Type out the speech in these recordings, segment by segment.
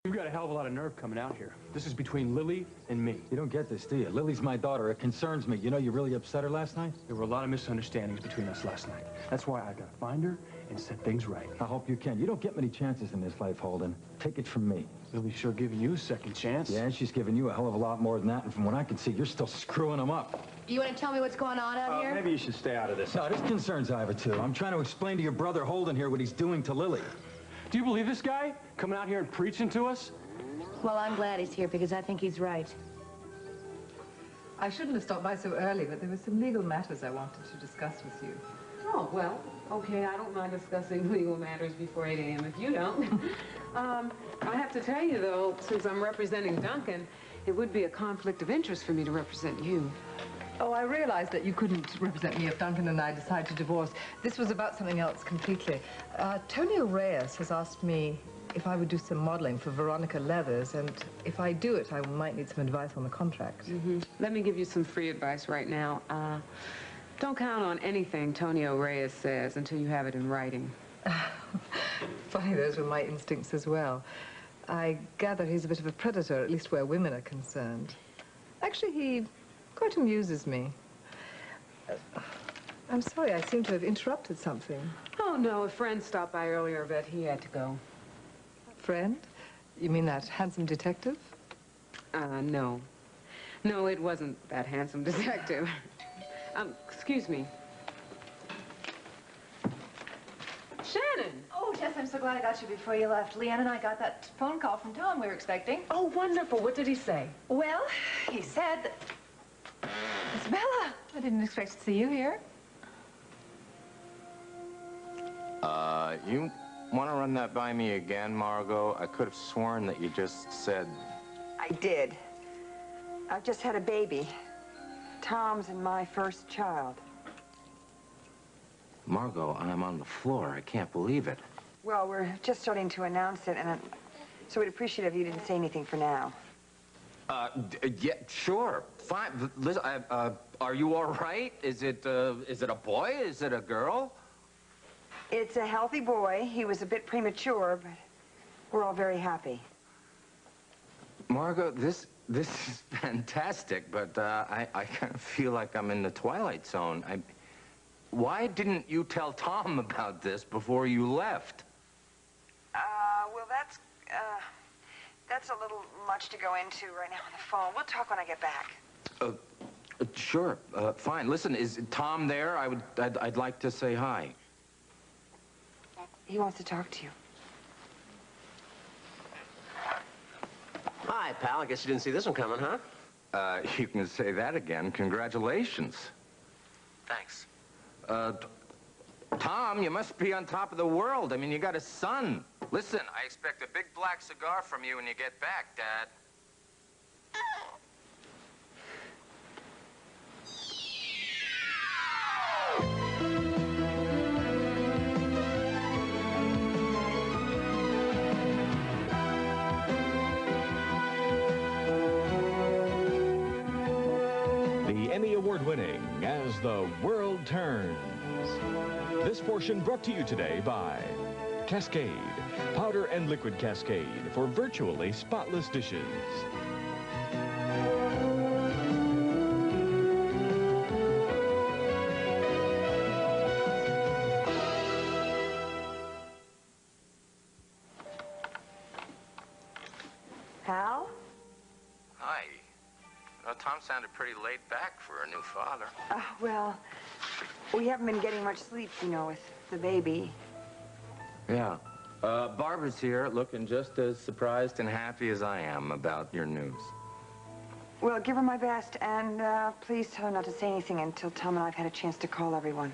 You've got a hell of a lot of nerve coming out here. This is between Lily and me. You don't get this, do you? Lily's my daughter. It concerns me. You know you really upset her last night? There were a lot of misunderstandings between us last night. That's why I gotta find her and set things right. I hope you can. You don't get many chances in this life, Holden. Take it from me. Lily's sure giving you a second chance. Yeah, she's giving you a hell of a lot more than that, and from what I can see, you're still screwing them up. You want to tell me what's going on out here? Maybe you should stay out of this. No, this concerns Ivor, too. I'm trying to explain to your brother Holden here what he's doing to Lily. Do you believe this guy coming out here and preaching to us? Well, I'm glad he's here because I think he's right. I shouldn't have stopped by so early, but there were some legal matters I wanted to discuss with you. Oh, well, okay, I don't mind discussing legal matters before 8 a.m. if you don't. I have to tell you, though, since I'm representing Duncan, it would be a conflict of interest for me to represent you. Oh, I realized that you couldn't represent me if Duncan and I decide to divorce. This was about something else completely. Tonio Reyes has asked me if I would do some modeling for Veronica Leathers, and if I do it, I might need some advice on the contract. Let me give you some free advice right now. Don't count on anything Tonio Reyes says until you have it in writing. Funny, those were my instincts as well. I gather he's a bit of a predator, at least where women are concerned. Actually, he quite amuses me. I'm sorry, I seem to have interrupted something. Oh, no, a friend stopped by earlier, but he had to go. Friend? You mean that handsome detective? No. No, it wasn't that handsome detective. Excuse me. Shannon! Oh, Jess, I'm so glad I got you before you left. Leanne and I got that phone call from Tom we were expecting. Oh, wonderful. What did he say? Well, he said that... Isabella, I didn't expect to see you here. You want to run that by me again, Margot? I could have sworn that you just said... I did. I've just had a baby. Tom's and my first child. Margot, I'm on the floor. I can't believe it. Well, we're just starting to announce it, and so we'd appreciate it if you didn't say anything for now. Yeah, sure. Fine. Listen, are you all right? Is it a boy? Is it a girl? It's a healthy boy. He was a bit premature, but we're all very happy. Margot, this is fantastic, but I kind of feel like I'm in the Twilight Zone. Why didn't you tell Tom about this before you left? Well, that's a little much to go into right now on the phone. We'll talk when I get back. Sure. Fine. Listen, is Tom there? I'd like to say hi. He wants to talk to you. Hi, pal. I guess you didn't see this one coming, huh? You can say that again. Congratulations. Thanks. Tom, you must be on top of the world. I mean, you got a son. Listen, I expect a big black cigar from you when you get back, Dad. The Emmy Award-winning As the World Turns. This portion brought to you today by Cascade, powder and liquid Cascade for virtually spotless dishes. Hal? Hi. Tom sounded pretty laid back for a new father. Well, we haven't been getting much sleep, you know, with the baby. Yeah. Barbara's here, looking just as surprised and happy as I am about your news. Well, give her my best, and please tell her not to say anything until Tom and I have had a chance to call everyone.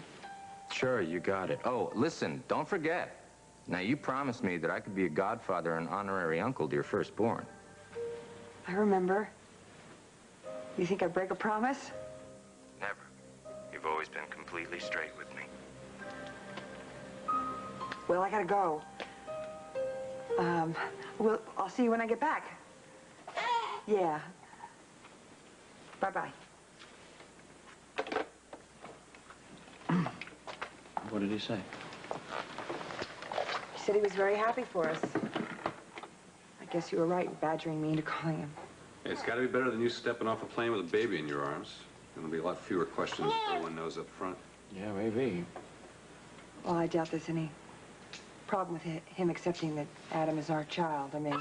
Sure, you got it. Oh, listen, don't forget. Now, you promised me that I could be a godfather and honorary uncle to your firstborn. I remember. You think I'd break a promise? Never. You've always been completely straight with me. Well, I gotta go. Well, I'll see you when I get back. Yeah. Bye-bye. What did he say? He said he was very happy for us. I I guess you were right badgering me into calling him. Hey, it's got to be better than you stepping off a plane with a baby in your arms. There'll be a lot fewer questions if everyone knows up front. Yeah, maybe. Well, I doubt there's any problem with him accepting that Adam is our child. I mean,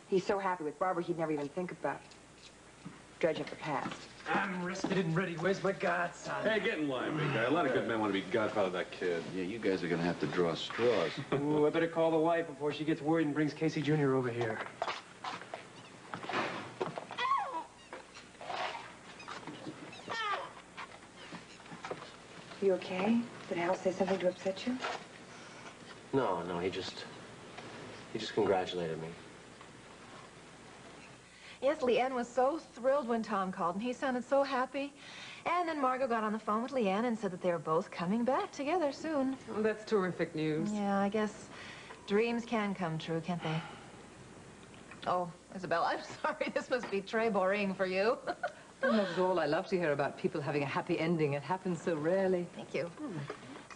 he's so happy with Barbara, he'd never even think about dredging up the past. I'm rested and ready. Where's my godson? Hey, get in line, big guy. A lot of good men want to be godfather of that kid. Yeah, you guys are gonna have to draw straws. Ooh, I better call the wife before she gets worried and brings Casey Jr. over here. You okay? Did Hal say something to upset you? No, he just congratulated me. Yes, Leanne was so thrilled when Tom called, and he sounded so happy. And then Margot got on the phone with Leanne and said that they were both coming back together soon. Oh, that's terrific news. Yeah, I guess dreams can come true, can't they? Oh, Isabel, I'm sorry. This must be très boring for you. Oh, not at all. I love to hear about people having a happy ending. It happens so rarely. Thank you.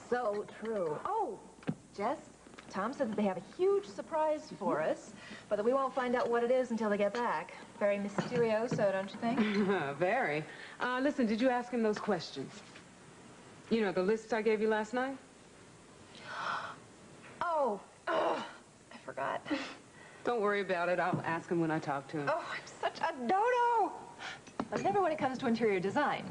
So true. Oh, Jess, Tom said that they have a huge surprise for us, but that we won't find out what it is until they get back. Very mysterioso, don't you think? Very. Listen, did you ask him those questions? You know, the list I gave you last night? Oh, I forgot. Don't worry about it. I'll ask him when I talk to him. Oh, I'm such a dodo. But never when it comes to interior design.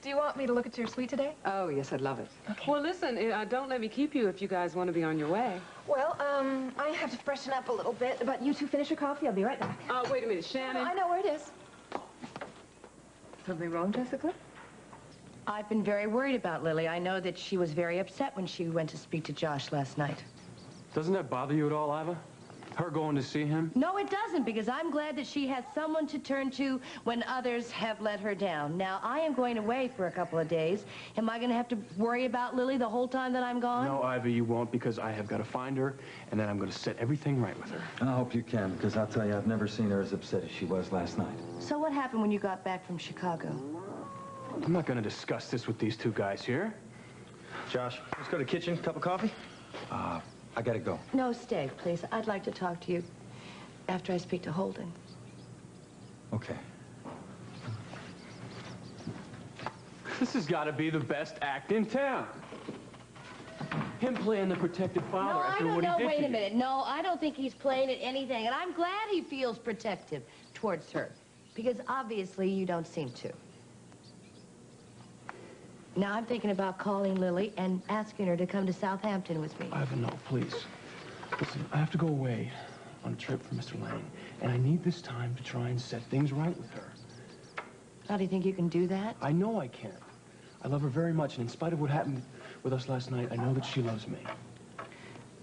Do you want me to look at your suite today? Oh, yes, I'd love it. Okay. Well, listen, don't let me keep you if you guys want to be on your way. Well, I have to freshen up a little bit, but you two finish your coffee. I'll be right back. Wait a minute, Shannon. I know where it is. Something wrong, Jessica? I've been very worried about Lily. I know that she was very upset when she went to speak to Josh last night. Doesn't that bother you at all, Iva? Her going to see him? No, it doesn't, because I'm glad that she has someone to turn to when others have let her down. Now, I am going away for a couple of days. Am I going to have to worry about Lily the whole time that I'm gone? No, Iva, you won't, because I have got to find her, and then I'm going to set everything right with her. I hope you can, because I'll tell you, I've never seen her as upset as she was last night. So what happened when you got back from Chicago? I'm not going to discuss this with these two guys here. Josh, let's go to the kitchen. Cup of coffee? I gotta go. No, stay, please. I'd like to talk to you after I speak to Holden. Okay. This has got to be the best act in town. Him playing the protective father after what he did to you. Wait a minute. No, I don't think he's playing at anything, and I'm glad he feels protective towards her, because obviously you don't seem to. Now I'm thinking about calling Lily and asking her to come to Southampton with me. Iva, no, please. Listen, I have to go away on a trip for Mr. Lang, and I need this time to try and set things right with her. How do you think you can do that? I know I can. I love her very much, and in spite of what happened with us last night, I know that she loves me.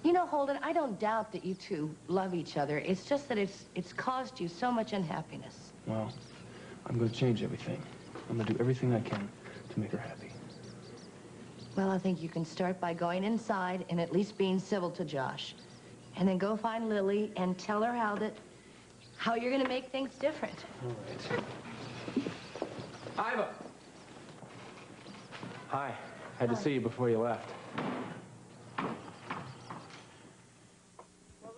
You know, Holden, I don't doubt that you two love each other. It's just that it's caused you so much unhappiness. Well, I'm going to change everything. I'm going to do everything I can to make her happy. Well, I think you can start by going inside and at least being civil to Josh. And then go find Lily and tell her how you're going to make things different. All right. Iva! Hi. Had to see you before you left. Well,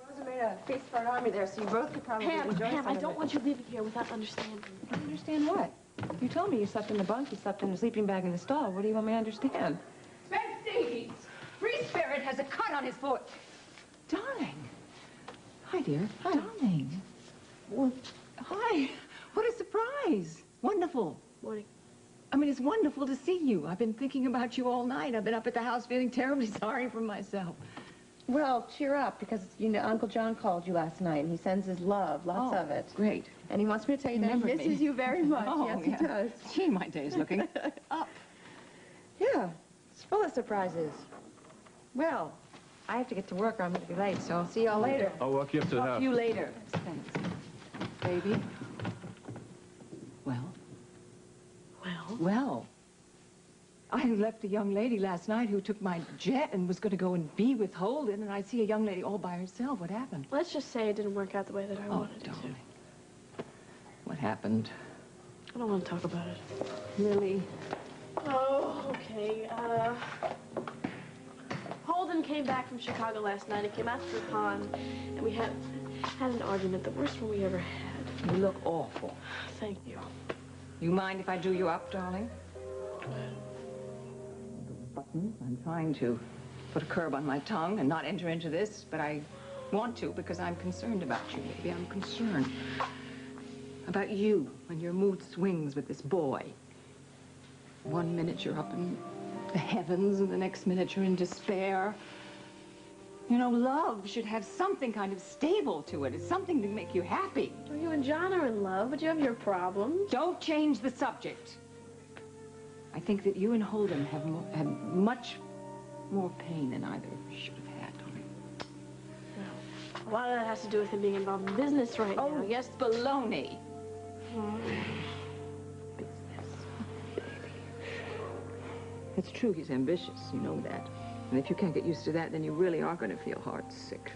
Rosa made a feast for an army there, so you both could probably enjoy some Pam, I of don't it. want you leaving here without understanding. Understand what? You told me you slept in the bunk, you slept in the sleeping bag in the stall. What do you want me to understand? Betsy! Free Spirit has a cut on his foot. Darling. Hi, dear. Hi. Darling. Well, hi. What a surprise. Wonderful. Morning. I mean, it's wonderful to see you. I've been thinking about you all night. I've been up at the house feeling terribly sorry for myself. Well, cheer up, because, you know, Uncle John called you last night, and he sends his love, lots of it. Great. And he wants me to tell you that he misses you very much. Oh, yes, he does. Gee, my day's looking up. Yeah, it's full of surprises. Well, I have to get to work or I'm going to be late, so I'll see y'all later. I'll walk you up to the house. Talk to you later. Thanks. Baby? Well? Well? Well. I left a young lady last night who took my jet and was going to go and be with Holden, and I see a young lady all by herself. What happened? Let's just say it didn't work out the way that I wanted it to. What happened? I don't want to talk about it. Lily. Oh, okay. Holden came back from Chicago last night. He came out to the pond, and we had had an argument, the worst one we ever had. You look awful. Thank you. You mind if I do you up, darling? Buttons. I'm trying to put a curb on my tongue and not enter into this, but I want to because I'm concerned about you, baby. I'm concerned about you when your mood swings with this boy. One minute you're up in the heavens, and the next minute you're in despair. You know, love should have something kind of stable to it. It's something to make you happy. Well, you and John are in love, but you have your problems. Don't change the subject. I think that you and Holden have had much more pain than either of you should have had, darling. A lot of that has to do with him being involved in business right now. Yes, baloney. It's true he's ambitious, you know that. And if you can't get used to that, then you really are going to feel heart sick.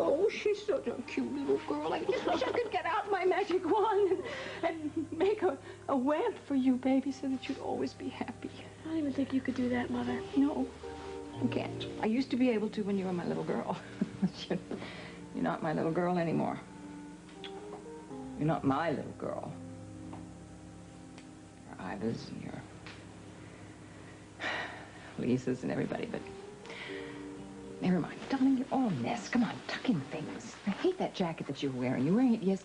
Oh, she's such a cute little girl. I just wish I could get out my magic wand and make a web for you, baby, so that you'd always be happy. I don't even think you could do that, Mother. No, I can't. I used to be able to when you were my little girl. You're not my little girl anymore. You're not my little girl. Your Iva's and your Lisa's and everybody, but never mind. Darling, you're all a mess. Come on, tuck in things. I hate that jacket that you're wearing. You were wearing it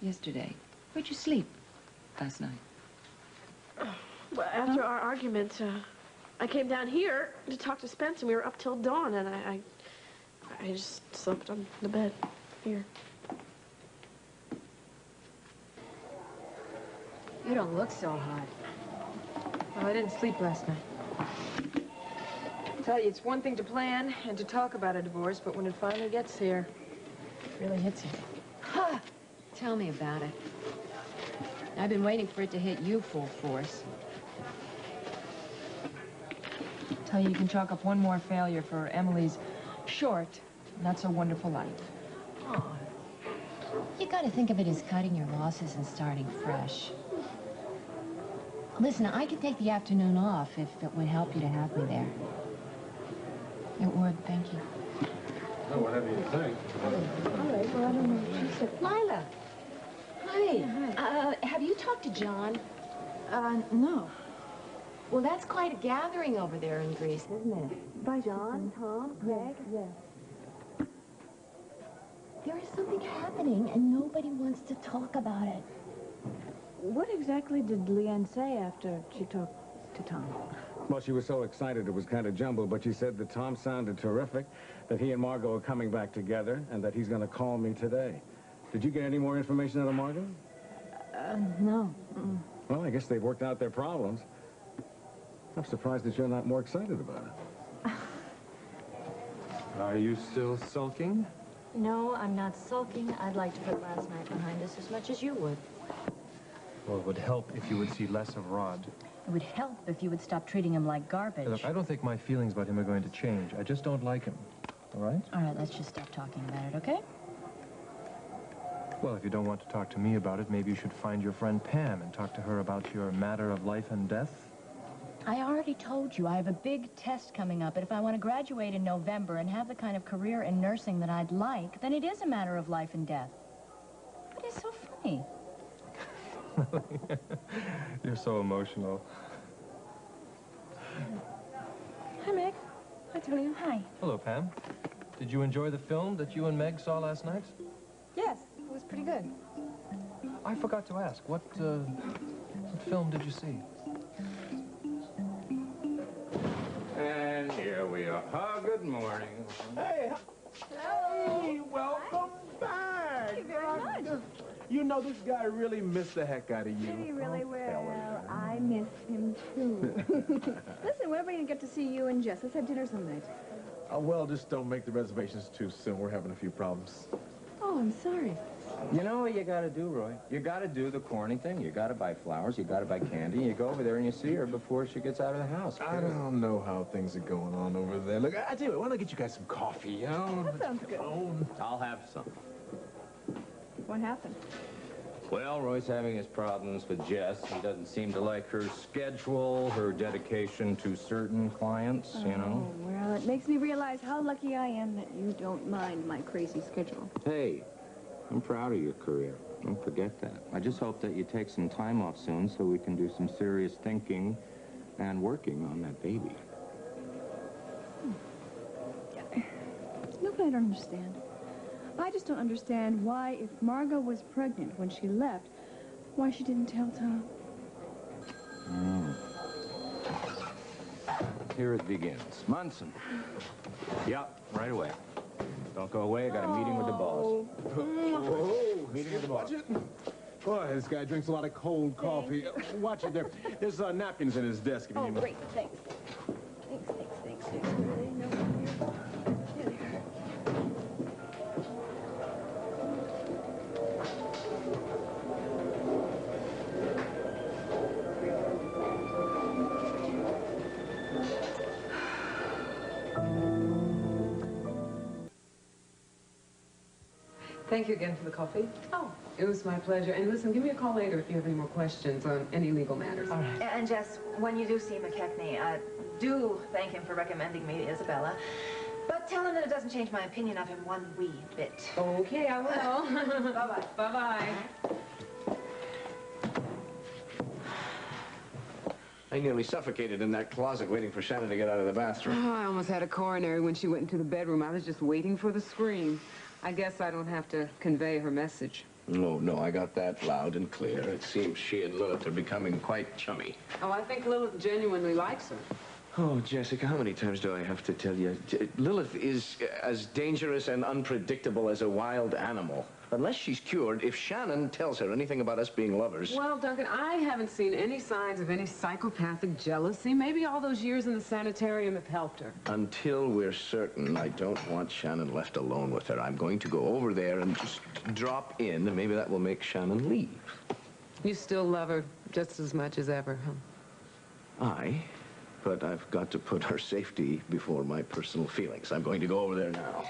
yesterday. Where'd you sleep last night? Well, after our argument, I came down here to talk to Spence, and we were up till dawn, and I just slept on the bed here. You don't look so hot. Well, I didn't sleep last night. Tell you, it's one thing to plan and to talk about a divorce, but when it finally gets here, it really hits you. Ha! Tell me about it. I've been waiting for it to hit you full force. Tell you, you can chalk up one more failure for Emily's short, not so wonderful life. Oh. You gotta think of it as cutting your losses and starting fresh. Listen, I could take the afternoon off if it would help you to have me there. It would, thank you. Oh, whatever you think. All right, well, I don't know. She said, Lila. Hi. Have you talked to John? No. Well, that's quite a gathering over there in Greece, isn't it? By John, Tom, Craig? Yes. There is something happening, and nobody wants to talk about it. What exactly did Leanne say after she talked to Tom? Well, she was so excited it was kind of jumbled, but she said that Tom sounded terrific, that he and Margot are coming back together, and that he's going to call me today. Did you get any more information out of Margot? No. Well, I guess they've worked out their problems. I'm surprised that you're not more excited about it. Are you still sulking? No, I'm not sulking. I'd like to put last night behind us as much as you would. Well, it would help if you would see less of Rod. It would help if you would stop treating him like garbage. Look, I don't think my feelings about him are going to change. I just don't like him. All right? All right, let's just stop talking about it, okay? Well, if you don't want to talk to me about it, maybe you should find your friend Pam and talk to her about your matter of life and death. I already told you I have a big test coming up, and if I want to graduate in November and have the kind of career in nursing that I'd like, then it is a matter of life and death. What is so funny? You're so emotional. Hi, Meg. Hi, Tony. Hi. Hello, Pam. Did you enjoy the film that you and Meg saw last night? Yes, it was pretty good. I forgot to ask, what film did you see? And here we are. Oh, good morning. Hey, hey, welcome back. Thank you very much. You know, this guy really missed the heck out of you. He really will. I miss him, too. Listen, when are we going to get to see you and Jess? Let's have dinner some night. Well, just don't make the reservations too soon. We're having a few problems. Oh, I'm sorry. You know what you gotta do, Roy? You gotta do the corny thing. You gotta buy flowers, you gotta buy candy, you go over there and you see her before she gets out of the house. I don't know how things are going on over there. Look, I tell you what, why don't I get you guys some coffee, you know? That sounds good. I'll have some. What happened? Well, Roy's having his problems with Jess. He doesn't seem to like her schedule, her dedication to certain clients, you know. Well, Well, it makes me realize how lucky I am that you don't mind my crazy schedule. Hey, I'm proud of your career. Don't forget that. I just hope that you take some time off soon so we can do some serious thinking and working on that baby. No, but I don't understand. I just don't understand why, if Margot was pregnant when she left, why she didn't tell Tom. Here it begins. Munson. Yep, right away. Don't go away. I got a meeting with the boss. Meeting with the boss. Boy, this guy drinks a lot of cold coffee. Watch it there. There's napkins in his desk. If you Oh, need great, thanks. Thanks. Where are they? No one here. There they are. Thank you again for the coffee. Oh. It was my pleasure. And listen, give me a call later if you have any more questions on any legal matters. All right. And Jess, when you do see McKechnie, do thank him for recommending me to Isabella. But tell him that it doesn't change my opinion of him one wee bit. Okay, I will. Bye-bye. Bye-bye. I nearly suffocated in that closet waiting for Shannon to get out of the bathroom. Oh, I almost had a coronary when she went into the bedroom. I was just waiting for the scream. I guess I don't have to convey her message. No, I got that loud and clear. It seems she and Lilith are becoming quite chummy. Oh, I think Lilith genuinely likes her. Oh, Jessica, how many times do I have to tell you? Lilith is as dangerous and unpredictable as a wild animal. Unless she's cured, if Shannon tells her anything about us being lovers... Well, Duncan, I haven't seen any signs of any psychopathic jealousy. Maybe all those years in the sanitarium have helped her. Until we're certain, I don't want Shannon left alone with her. I'm going to go over there and just drop in, and maybe that will make Shannon leave. You still love her just as much as ever, huh? Aye, but I've got to put her safety before my personal feelings. I'm going to go over there now.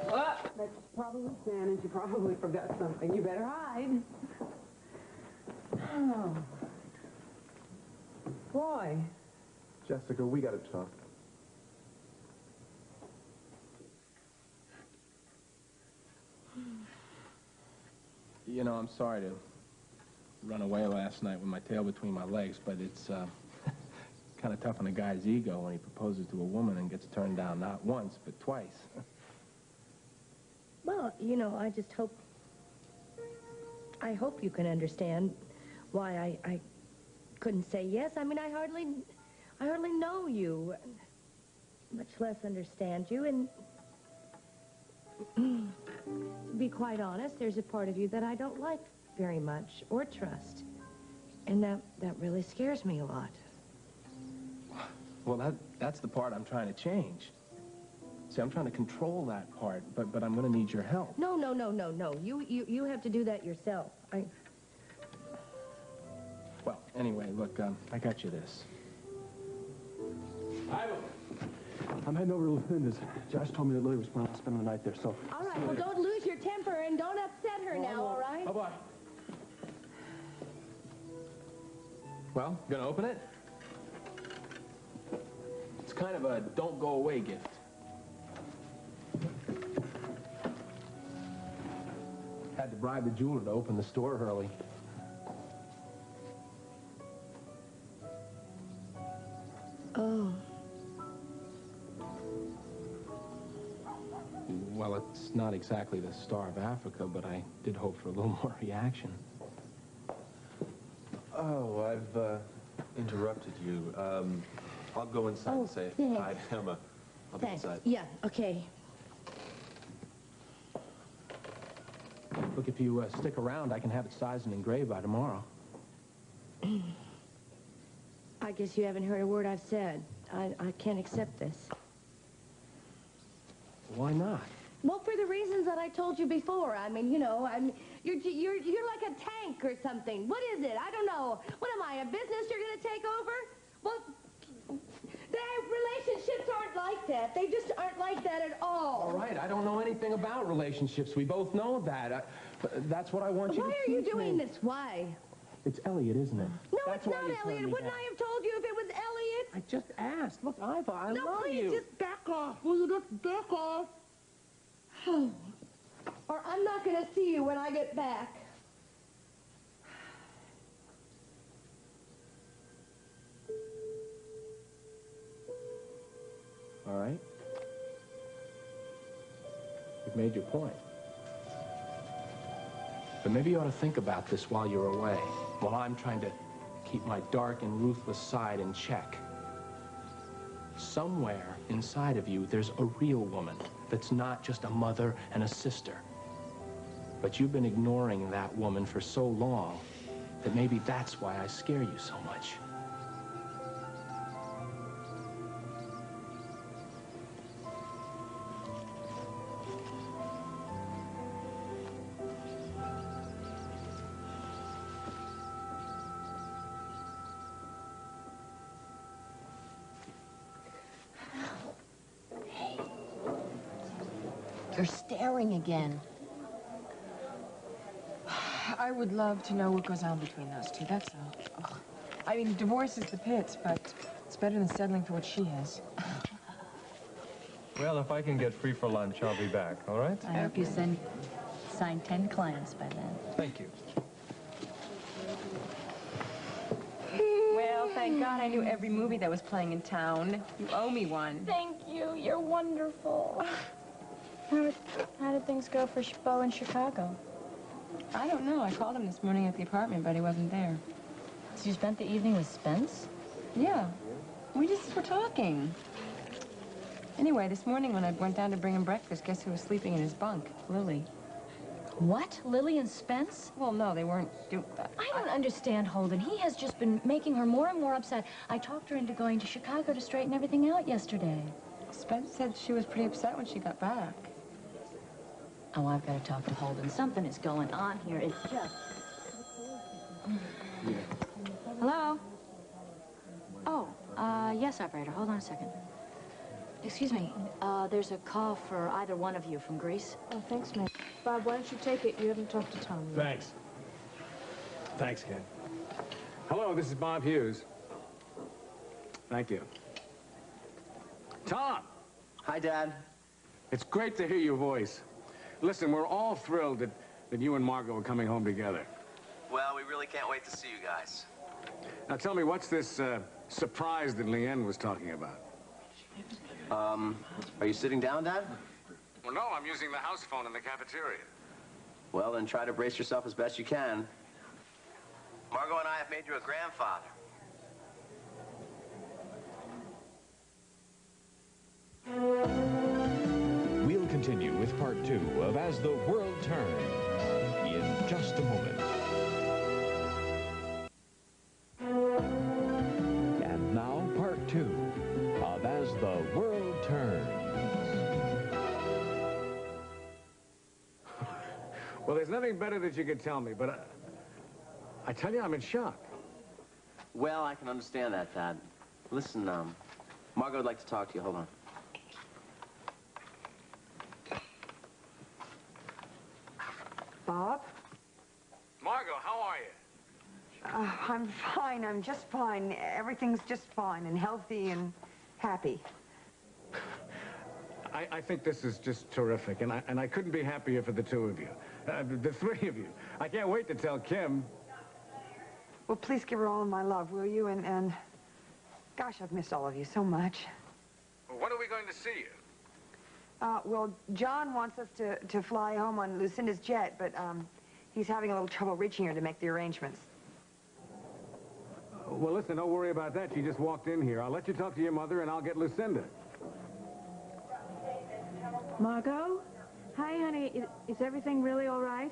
Well, that's probably Shannon. She probably forgot something. You better hide. Oh. Boy. Jessica, we got to talk. You know, I'm sorry to run away last night with my tail between my legs, but it's kind of tough on a guy's ego when he proposes to a woman and gets turned down not once, but twice. Well, you know, I hope you can understand why I couldn't say yes. I mean, I hardly know you, much less understand you, and to be quite honest, there's a part of you that I don't like very much or trust, and that really scares me a lot. Well, that's the part I'm trying to change. See, I'm trying to control that part, but I'm going to need your help. No. You have to do that yourself. Well, anyway, look, I got you this. I'm heading over to Linda's. Josh told me that Lily was planning on spending the night there, so... All right, well, don't lose your temper and don't upset her now, all right? Bye-bye. Well, gonna open it? It's kind of a don't-go-away gift. Had to bribe the jeweler to open the store early. Oh. Well, it's not exactly the Star of Africa, but I did hope for a little more reaction. Oh, I've interrupted you. I'll go inside and say hi to Emma. I'll be inside. Yeah, okay. Look, if you stick around, I can have it sized and engraved by tomorrow. I guess you haven't heard a word I've said. I can't accept this. Why not? Well, for the reasons that I told you before. I mean, you know, you're like a tank or something. What is it? I don't know. What am I, a business you're going to take over? Well, their relationships aren't like that. They just aren't like that at all. All right, I don't know anything about relationships. We both know that. That's what I want you to teach me. Why are you doing this? Why? It's Elliot, isn't it? No, it's not Elliot. Wouldn't I have told you if it was Elliot? I just asked. Look, Iva, I love you. No, please, just back off. Will you just back off? Or I'm not going to see you when I get back. All right? You've made your point. But maybe you ought to think about this while you're away, while I'm trying to keep my dark and ruthless side in check. Somewhere inside of you, there's a real woman that's not just a mother and a sister. But you've been ignoring that woman for so long that maybe that's why I scare you so much. You're staring again. I would love to know what goes on between those two, that's all. Ugh. I mean, divorce is the pits, but it's better than settling for what she is. Well, if I can get free for lunch, I'll be back, all right? I hope you sign 10 clients by then. Thank you. Well, thank God I knew every movie that was playing in town. You owe me one. Thank you. You're wonderful. How did things go for Bo in Chicago? I don't know. I called him this morning at the apartment, but he wasn't there. So you spent the evening with Spence? Yeah. We just were talking. Anyway, this morning when I went down to bring him breakfast, guess who was sleeping in his bunk? Lily. What? Lily and Spence? Well, no, they weren't. I don't understand, Holden. He has just been making her more and more upset. I talked her into going to Chicago to straighten everything out yesterday. Spence said she was pretty upset when she got back. Oh, I've got to talk to Holden. Something is going on here. It's just... Hello? Oh, yes, operator. Hold on a second. Excuse me. There's a call for either one of you from Greece. Oh, thanks, man. Bob, why don't you take it? You haven't talked to Tom yet. Thanks. Thanks, kid. Hello, this is Bob Hughes. Thank you. Tom! Hi, Dad. It's great to hear your voice. Listen, we're all thrilled that you and Margot are coming home together. Well, we really can't wait to see you guys. Now, tell me, what's this surprise that Leanne was talking about? Are you sitting down, Dad? Well, no, I'm using the house phone in the cafeteria. Well, then try to brace yourself as best you can. Margot and I have made you a grandfather. We'll continue with part 2 of As the World Turns in just a moment. And now part 2 of As the World Turns. Well, there's nothing better that you could tell me, but I tell you, I'm in shock. Well, I can understand that, Dad. Listen, Margot would like to talk to you. Hold on. Bob? Margot, how are you? I'm fine. I'm just fine. Everything's just fine and healthy and happy. I think this is just terrific, and I couldn't be happier for the two of you. The three of you. I can't wait to tell Kim. Well, please give her all of my love, will you? And gosh, I've missed all of you so much. Well, when are we going to see you? Well, John wants us to fly home on Lucinda's jet, but he's having a little trouble reaching her to make the arrangements. Well, listen, don't worry about that. She just walked in here. I'll let you talk to your mother, and I'll get Lucinda. Margot? Hi, honey. Is everything really all right?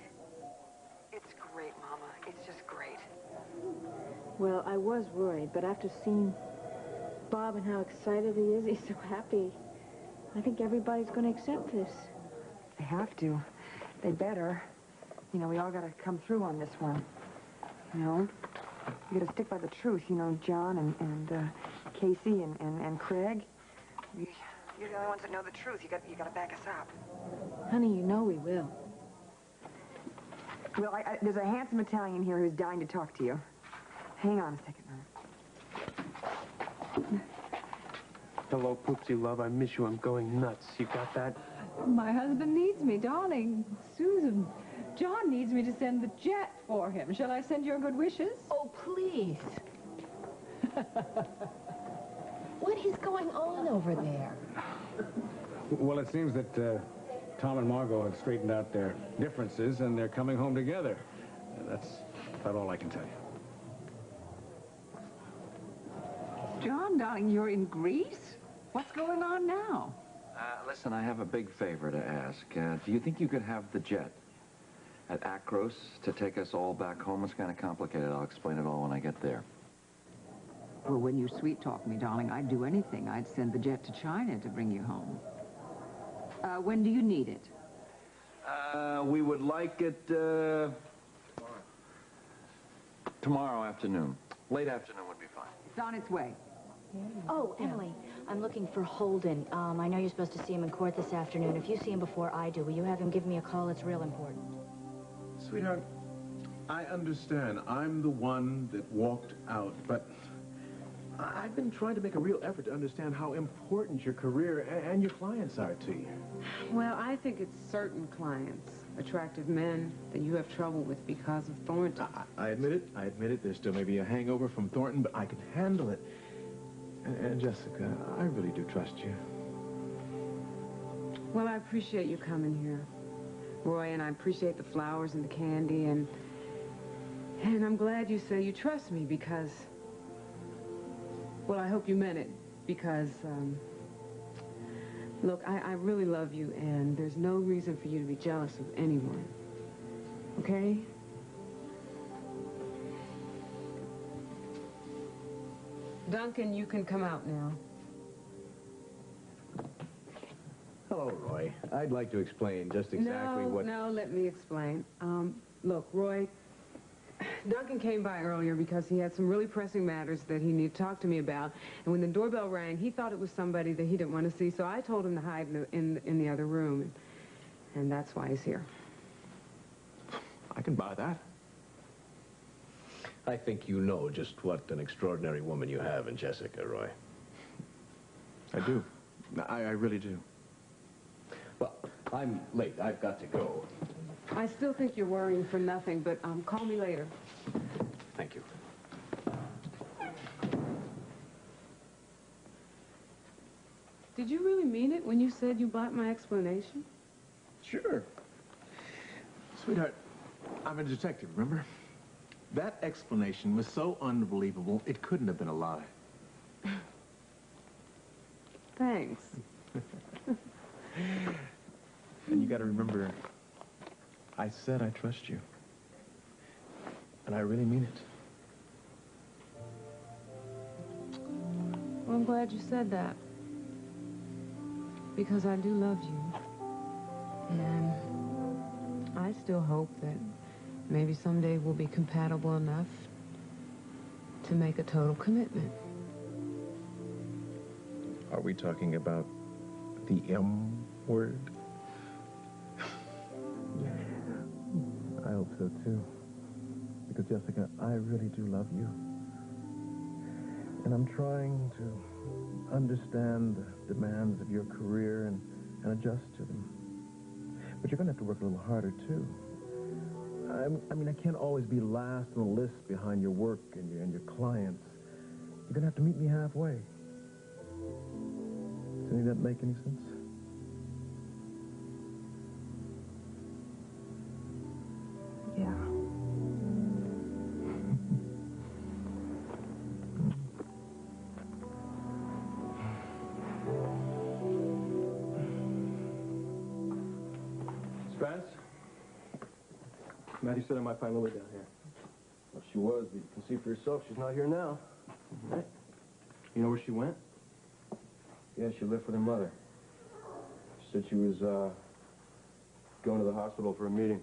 It's great, Mama. It's just great. Well, I was worried, but after seeing Bob and how excited he is, he's so happy. I think everybody's going to accept this. They have to. They better. You know, we all got to come through on this one. You know? You got to stick by the truth, you know, John and Casey and Craig. You're the only ones that know the truth. You got to back us up. Honey, you know we will. Well, there's a handsome Italian here who's dying to talk to you. Hang on a second, Mom. Hello, Poopsie love. I miss you. I'm going nuts. You got that? My husband needs me, darling. Susan, John needs me to send the jet for him. Shall I send your good wishes? Oh, please. What is going on over there? Well, it seems that Tom and Margot have straightened out their differences, and they're coming home together. That's about all I can tell you. John, darling, you're in Greece? What's going on now? Listen, I have a big favor to ask. Do you think you could have the jet at Acros to take us all back home? It's kind of complicated. I'll explain it all when I get there. Well, when you sweet-talk me, darling, I'd do anything. I'd send the jet to China to bring you home. When do you need it? We would like it, tomorrow afternoon. Late afternoon would be fine. It's on its way. Oh, Emily, I'm looking for Holden. I know you're supposed to see him in court this afternoon. If you see him before I do, will you have him give me a call? It's real important. Sweetheart, I understand. I'm the one that walked out, but I've been trying to make a real effort to understand how important your career and your clients are to you. Well, I think it's certain clients, attractive men, that you have trouble with because of Thornton. I admit it. I admit it. There still may be a hangover from Thornton, but I can handle it. And Jessica, I really do trust you. Well, I appreciate you coming here, Roy, and I appreciate the flowers and the candy, and I'm glad you say you trust me because, well, I hope you meant it because, look, I really love you, and there's no reason for you to be jealous of anyone, okay? Duncan, you can come out now. Hello, Roy. I'd like to explain just exactly what... No, let me explain. Look, Roy, Duncan came by earlier because he had some really pressing matters that he needed to talk to me about. And when the doorbell rang, he thought it was somebody that he didn't want to see, so I told him to hide in the other room. And that's why he's here. I can buy that. I think you know just what an extraordinary woman you have in Jessica, Roy. I do. I really do. Well, I'm late. I've got to go. I still think you're worrying for nothing, but call me later. Thank you. Did you really mean it when you said you bought my explanation? Sure. Sweetheart, I'm a detective, remember? That explanation was so unbelievable, it couldn't have been a lie. Thanks. And you got to remember, I said I trust you. And I really mean it. Well, I'm glad you said that. Because I do love you. And I still hope that maybe someday we'll be compatible enough to make a total commitment. Are we talking about the M word? I hope so, too. Because, Jessica, I really do love you. And I'm trying to understand the demands of your career and adjust to them. But you're going to have to work a little harder, too. I mean, I can't always be last on the list behind your work and your clients. You're going to have to meet me halfway. Does any of that make any sense? Yeah. Spence? Maddie said I might find Lily down here. Well, she was, but you can see for yourself she's not here now. Right. You know where she went? Yeah, she left with her mother. She said she was, going to the hospital for a meeting.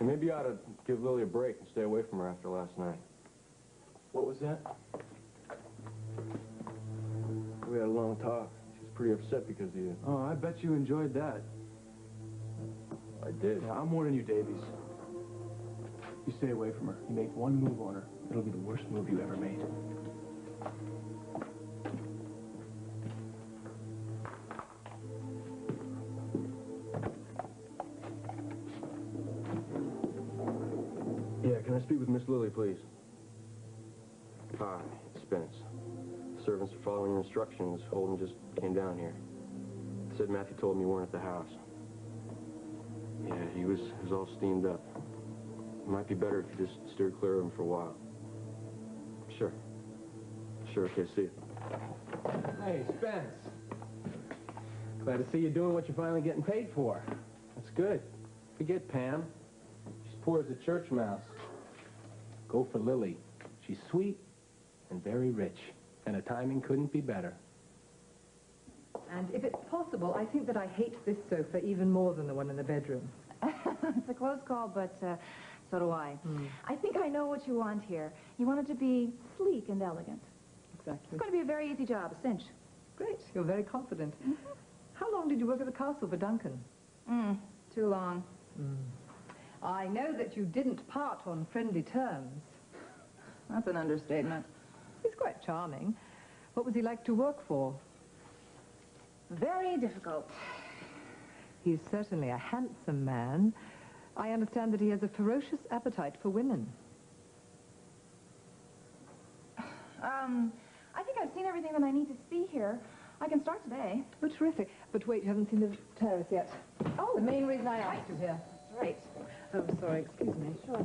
And maybe you ought to give Lily a break and stay away from her after last night. What was that? We had a long talk. She was pretty upset because of you. Oh, I bet you enjoyed that. I did. Yeah, I'm warning you, Davies. You stay away from her. You make one move on her, it'll be the worst move you ever made. Yeah, can I speak with Miss Lily, please? It's Spence. Servants are following your instructions. Holden just came down here. Said Matthew told me you weren't at the house. Yeah, he was all steamed up. It might be better if you just steered clear of him for a while. Sure. Sure, okay, see you. Hey, Spence. Glad to see you doing what you're finally getting paid for. That's good. Forget Pam. She's poor as a church mouse. Go for Lily. She's sweet and very rich, and her timing couldn't be better. And if it's possible, I think that I hate this sofa even more than the one in the bedroom. It's a close call, but so do I. I think I know what you want here. You want it to be sleek and elegant. Exactly. It's going to be a very easy job, a cinch. Great. You're very confident. How long did you work at the castle for Duncan? Too long. I know that you didn't part on friendly terms. That's an understatement. He's quite charming. What was he like to work for? Very difficult. He's certainly a handsome man. I understand that he has a ferocious appetite for women. I think I've seen everything that I need to see here. I can start today. Oh, terrific. But wait, you haven't seen the terrace yet. Oh, The main reason I asked you here. right. Oh, sorry, excuse me. Sure.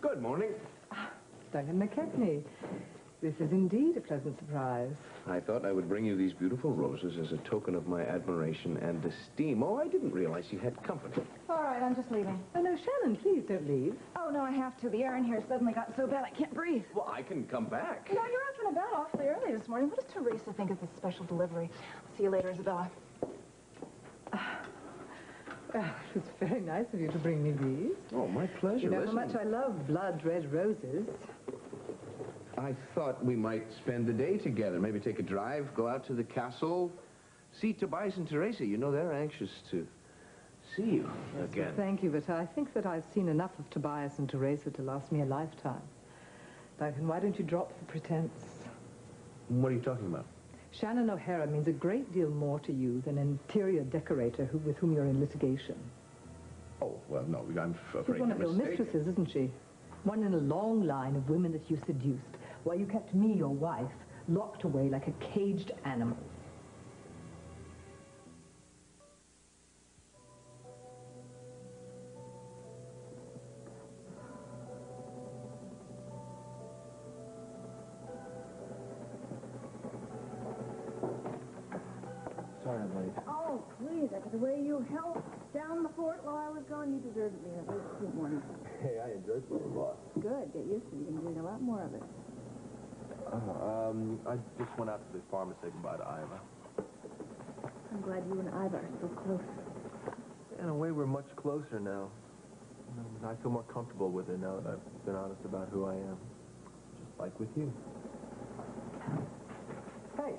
Good morning. Duncan McKechnie. This is indeed a pleasant surprise. I thought I would bring you these beautiful roses as a token of my admiration and esteem. Oh, I didn't realize you had company. All right, I'm just leaving. Oh, no, Shannon, please don't leave. Oh, no, I have to. The air in here suddenly got so bad I can't breathe. Well, I can come back. You know, you're up and about awfully early this morning. What does Teresa think of this special delivery? I'll see you later, Isabella. It's very nice of you to bring me these. Oh, my pleasure. You know Listen, how much I love blood-red roses. I thought we might spend the day together. Maybe take a drive, go out to the castle, see Tobias and Teresa. You know, they're anxious to see you again. Thank you, but I think that I've seen enough of Tobias and Teresa to last me a lifetime. Duncan, why don't you drop the pretense? What are you talking about? Shannon O'Hara means a great deal more to you than an interior decorator with whom you're in litigation. Oh, well, no, I'm afraid She's one of you're your mistaken. mistresses, isn't she? One in a long line of women that you seduced, while you kept me, your wife, locked away like a caged animal. Sorry I'm late. Oh, please, after the way you held down the fort while I was gone, you deserved me at least 2 mornings. Hey, I enjoyed playing boss. Good, get used to it. You've been doing a lot more of it. I just went out to the farm to say goodbye to Iva. I'm glad you and Iva are so close. In a way, we're much closer now. I feel more comfortable with her now that I've been honest about who I am. Just like with you. Hey,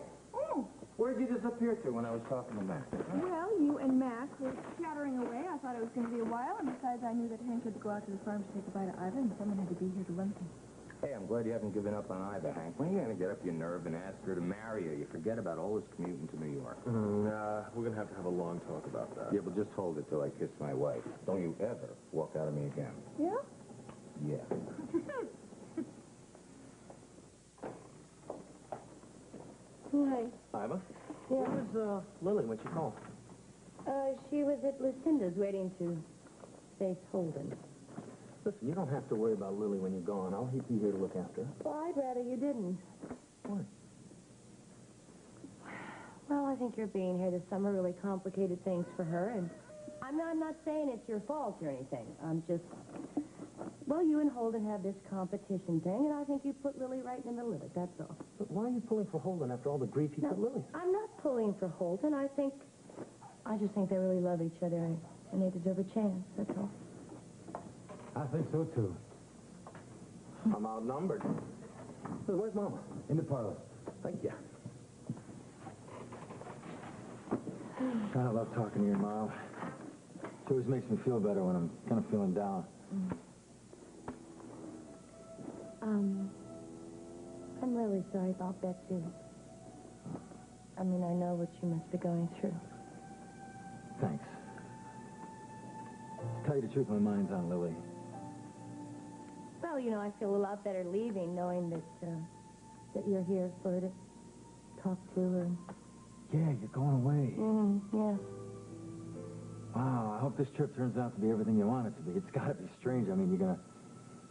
where'd you disappear to when I was talking to Mac? Well, you and Mac were chattering away. I thought it was going to be a while, and besides, I knew that Hank had to go out to the farm to say goodbye to Iva, and someone had to be here to run things. Hey, I'm glad you haven't given up on Iva, Hank. When are you going to get up your nerve and ask her to marry you? You forget about all this commuting to New York. Nah, we're going to have a long talk about that. Yeah, but just hold it till I kiss my wife. Don't you ever walk out of me again. Yeah? Yeah. Hi. Iva? Yeah. Where was Lily when she called? She was at Lucinda's waiting to face Holden. Listen, you don't have to worry about Lily when you're gone. I'll be here to look after her. Well, I'd rather you didn't. Why? Well, I think your being here this summer really complicated things for her, and I'm not saying it's your fault or anything. I'm just... Well, you and Holden have this competition thing, and I think you put Lily right in the middle of it, that's all. But why are you pulling for Holden after all the grief you put Lily? I'm not pulling for Holden. I just think they really love each other, and they deserve a chance, that's all. I think so, too. I'm outnumbered. Where's Mama? In the parlor. Thank you. I love talking to your mom. She always makes me feel better when I'm kind of feeling down. I'm really sorry about Betsy. I mean, I know what you must be going through. Thanks. To tell you the truth, my mind's on Lily. Well, you know, I feel a lot better leaving, knowing that you're here for her to talk to her. Yeah, you're going away. Yeah. Wow, I hope this trip turns out to be everything you want it to be. It's got to be strange. I mean, you're going to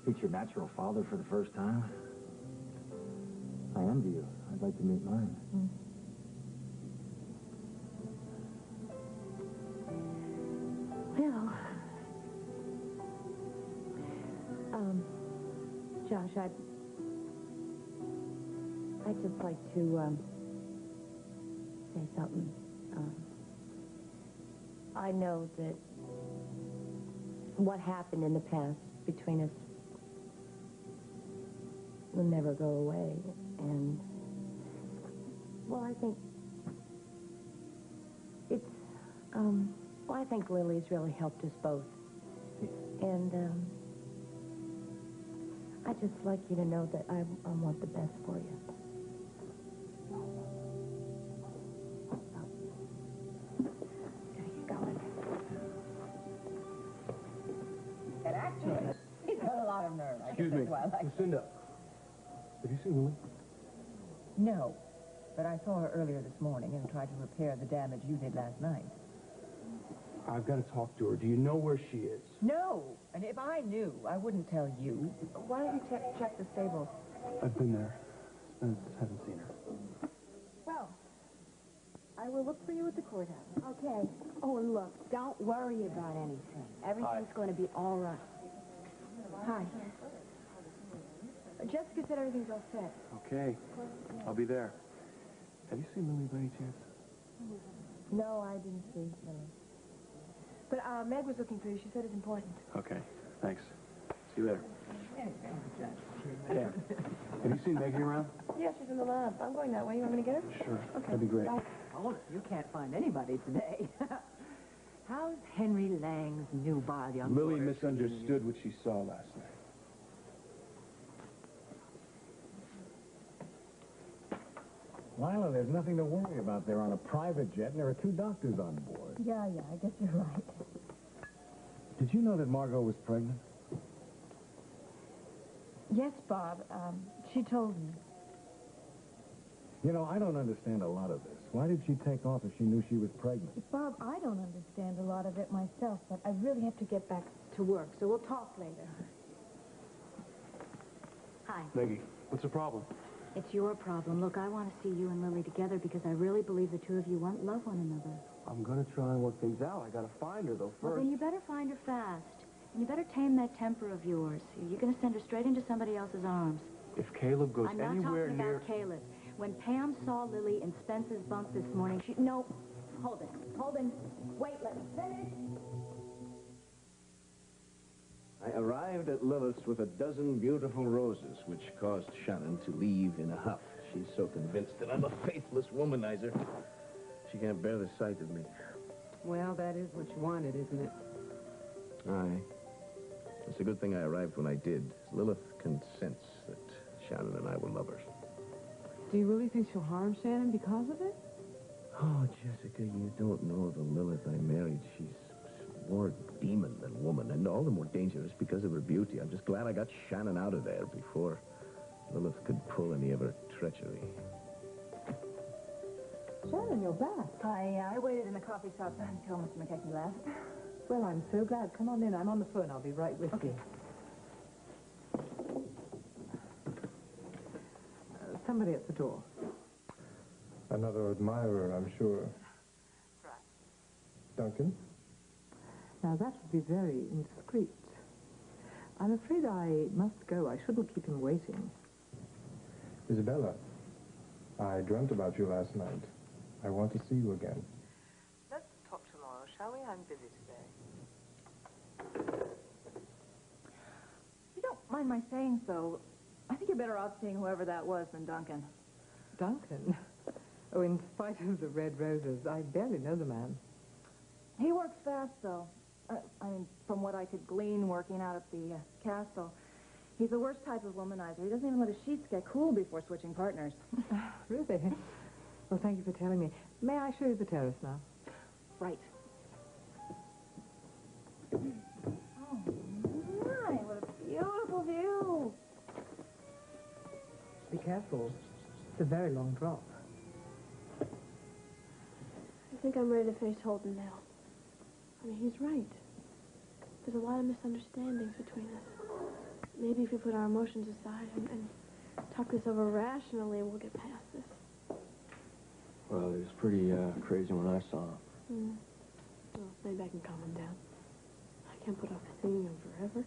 meet your natural father for the first time. I envy you. I'd like to meet mine. Well, Josh, I'd just like to say something. I know that what happened in the past between us will never go away, and well, I think it's well, I think Lily's really helped us both, and I'd just like you to know that I want the best for you. And actually, he's got a lot of nerve. Excuse me, Lucinda. Have you seen Lily? No, but I saw her earlier this morning and tried to repair the damage you did last night. I've got to talk to her. Do you know where she is? No, and if I knew, I wouldn't tell you. Why don't you check the stables? I've been there. Haven't seen her. Well, I will look for you at the courthouse. Okay. Oh, and look, don't worry about anything. Everything's going to be all right. Hi. Jessica said everything's all set. Okay. I'll be there. Have you seen Lily by any chance? No, I didn't see Lily. But Meg was looking for you. She said it's important. Okay. Thanks. See you later. Yeah. Have you seen Maggie around? Yeah, she's in the lab. I'm going that way. You want me to get her? Sure. Okay. That'd be great. Oh, you can't find anybody today. How's Henry Lang's nubile young Lily daughter misunderstood what she saw last night. Lila, there's nothing to worry about. They're on a private jet, and there are 2 doctors on board. Yeah, I guess you're right. Did you know that Margot was pregnant? Yes, Bob. She told me. You know, I don't understand a lot of this. Why did she take off if she knew she was pregnant? Bob, I don't understand a lot of it myself, but I really have to get back to work, so we'll talk later. Hi. Maggie, what's the problem? It's your problem. Look, I want to see you and Lily together because I really believe the 2 of you love one another. I'm gonna try and work things out. I gotta find her, though, first. Well, then you better find her fast. And you better tame that temper of yours. You're going to send her straight into somebody else's arms. If Caleb goes I'm not anywhere talking near... about Caleb. When Pam saw Lily in Spence's bunk this morning, she... No. Hold it. Wait, let me finish. I arrived at Lilith's with a dozen beautiful roses, which caused Shannon to leave in a huff. She's so convinced that I'm a faithless womanizer. She can't bear the sight of me. Well, that is what you wanted, isn't it? Aye. It's a good thing I arrived when I did. Lilith can sense that Shannon and I were lovers. Do you really think she'll harm Shannon because of it? Oh, Jessica, you don't know the Lilith I married. She's more demon than woman, and all the more dangerous because of her beauty. I'm just glad I got Shannon out of there before Lilith could pull any of her treachery. Shannon, you're back. I waited in the coffee shop until Mr. McKechnie left. Well, I'm so glad. Come on in. I'm on the phone. I'll be right with you. Somebody at the door. Another admirer, I'm sure. Right. Duncan? Now, that would be very indiscreet. I'm afraid I must go. I shouldn't keep him waiting. Isabella, I dreamt about you last night. I want to see you again. Let's talk tomorrow, shall we? I'm busy today. You don't mind my saying so. I think you're better off seeing whoever that was than Duncan. Duncan? Oh, in spite of the red roses, I barely know the man. He works fast, though. I mean, from what I could glean working out at the castle, he's the worst type of womanizer. He doesn't even let his sheets get cool before switching partners. Really? Well, thank you for telling me. May I show you the terrace now? Right. No! Be careful. It's a very long drop. I think I'm ready to face Holden now. I mean, he's right. There's a lot of misunderstandings between us. Maybe if we put our emotions aside and talk this over rationally, we'll get past this. Well, it was pretty crazy when I saw him. Well, maybe I can calm him down. I can't put off seeing him forever.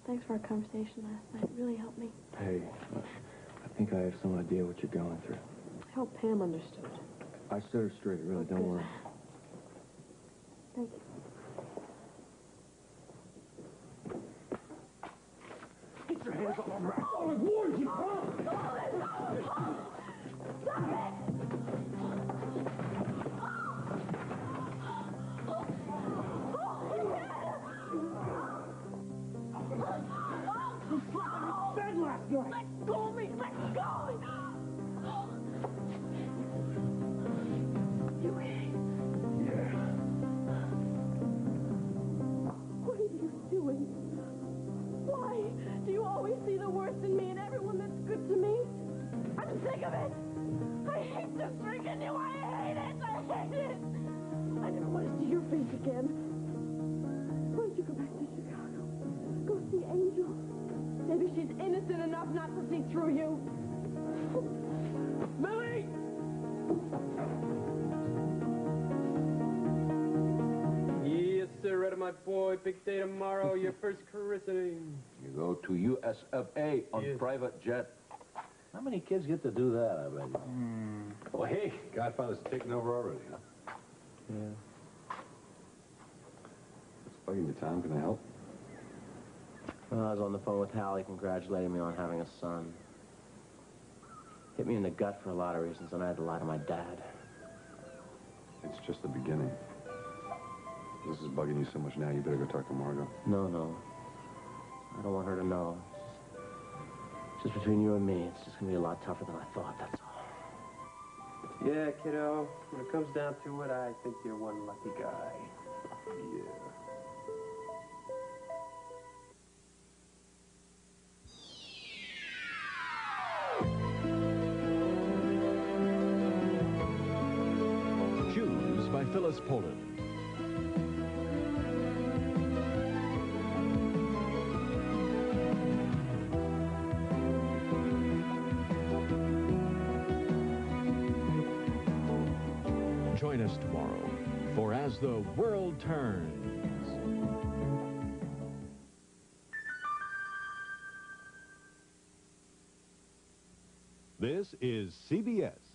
Thanks for our conversation last night. It really helped me. Hey, I think I have some idea what you're going through. I hope Pam understood. I stood her straight, really, don't worry. Thank you. Get your hands off me. Oh, I warned you, Let go of me! Let go of me! You okay? Yeah. What are you doing? Why do you always see the worst in me and everyone that's good to me? I'm sick of it! I hate this freaking you! I hate it! I hate it! I never want to see your face again. Why don't you go back to Chicago? Go see Angel. Maybe she's innocent enough not to see through you. Millie! Yes, sir. Ready, my boy. Big day tomorrow. Your first christening. You go to US of A on private jet. How many kids get to do that, I bet you? Well, hey, Godfather's taking over already, huh? Yeah. What's bugging you, Tom? Can I help? Well, I was on the phone with Hallie congratulating me on having a son. Hit me in the gut for a lot of reasons, and I had to lie to my dad. It's just the beginning. This is bugging you so much now, you better go talk to Margot. No. I don't want her to know. Just between you and me, it's just gonna be a lot tougher than I thought, that's all. Yeah, kiddo. When it comes down to it, I think you're one lucky guy. Yeah. Shoes by Phyllis Poland. Join us tomorrow for As the World Turns. This is CBS.